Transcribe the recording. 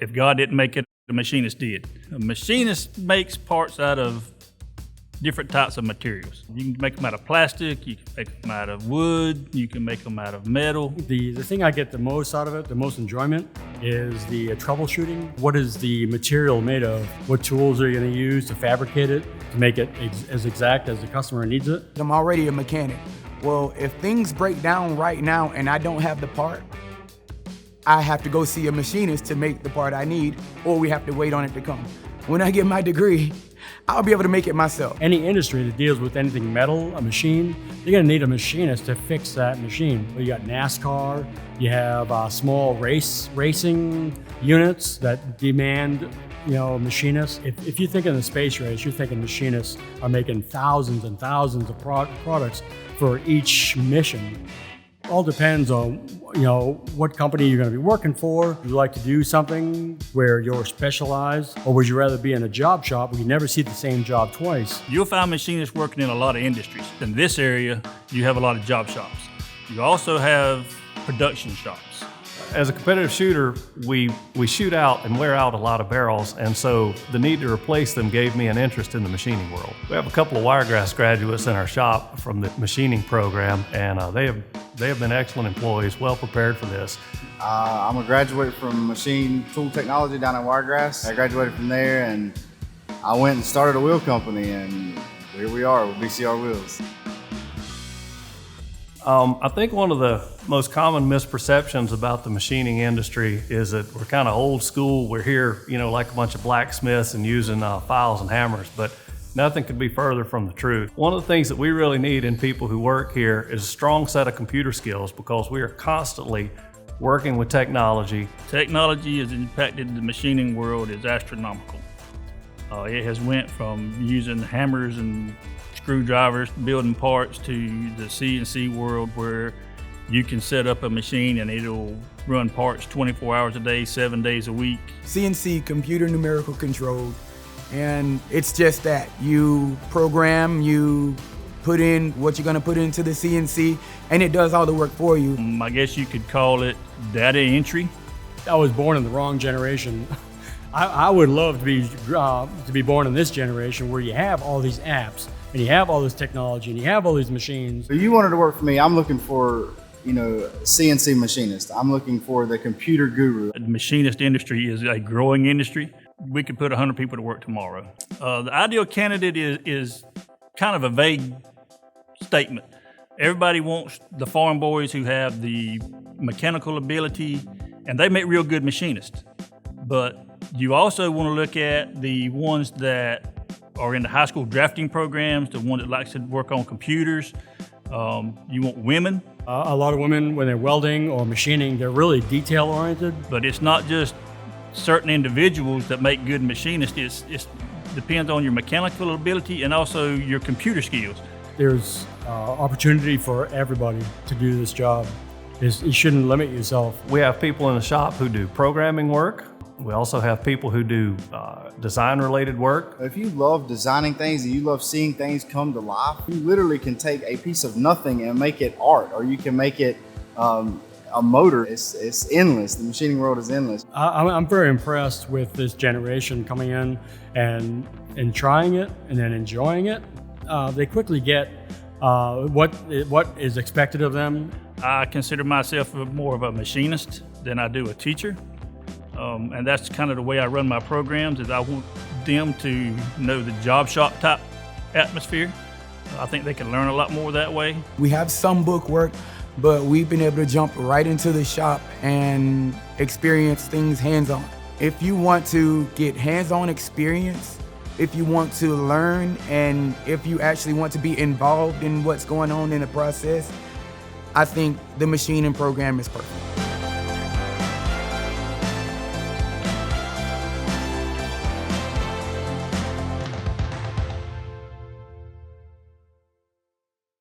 If God didn't make it, the machinist did. A machinist makes parts out of different types of materials. You can make them out of plastic, you can make them out of wood, you can make them out of metal. The thing I get the most out of it, the most enjoyment, is the troubleshooting. What is the material made of? What tools are you going to use to fabricate it, to make it as exact as the customer needs it? I'm already a mechanic. Well, if things break down right now and I don't have the part, I have to go see a machinist to make the part I need, or we have to wait on it to come. When I get my degree, I'll be able to make it myself. Any industry that deals with anything metal, a machine, you're gonna need a machinist to fix that machine. You got NASCAR, you have small racing units that demand machinists. If you think in the space race, you're thinking machinists are making thousands and thousands of products for each mission. All depends on what company you're going to be working for. Would you like to do something where you're specialized, or would you rather be in a job shop where you never see the same job twice? You'll find machinists working in a lot of industries. In this area, you have a lot of job shops. You also have production shops. As a competitive shooter, we shoot out and wear out a lot of barrels, and so the need to replace them gave me an interest in the machining world. We have a couple of Wiregrass graduates in our shop from the machining program, and they have been excellent employees, well prepared for this. I'm a graduate from machine tool technology down at Wiregrass. I graduated from there, and I went and started a wheel company, and here we are with BCR Wheels. I think one of the most common misperceptions about the machining industry is that we're kind of old school. We're here, like a bunch of blacksmiths and using files and hammers, but nothing could be further from the truth. One of the things that we really need in people who work here is a strong set of computer skills, because we are constantly working with technology. Technology has impacted the machining world is astronomical. It has went from using hammers and screwdrivers, building parts, to the CNC world, where you can set up a machine and it'll run parts 24 hours a day, 7 days a week. CNC, computer numerical controlled, and it's just that. You program, you put in what you're gonna put into the CNC, and it does all the work for you. I guess you could call it data entry. I was born in the wrong generation. I would love to be born in this generation where you have all these apps, and you have all this technology, and you have all these machines. If you wanted to work for me, I'm looking for, CNC machinist. I'm looking for the computer guru. The machinist industry is a growing industry. We could put 100 people to work tomorrow. The ideal candidate is kind of a vague statement. Everybody wants the farm boys who have the mechanical ability, and they make real good machinists. But you also want to look at the ones that are in the high school drafting programs, the one that likes to work on computers. You want women. A lot of women, when they're welding or machining, they're really detail oriented. But it's not just certain individuals that make good machinists. It depends on your mechanical ability and also your computer skills. There's opportunity for everybody to do this job. You shouldn't limit yourself. We have people in the shop who do programming work. We also have people who do design-related work. If you love designing things and you love seeing things come to life, you literally can take a piece of nothing and make it art, or you can make it a motor. It's endless. The machining world is endless. I'm very impressed with this generation coming in and trying it and then enjoying it. They quickly get what is expected of them. I consider myself more of a machinist than I do a teacher. And that's kind of the way I run my programs, is I want them to know the job shop type atmosphere. I think they can learn a lot more that way. We have some book work, but we've been able to jump right into the shop and experience things hands-on. If you want to get hands-on experience, if you want to learn, and if you actually want to be involved in what's going on in the process, I think the machining program is perfect.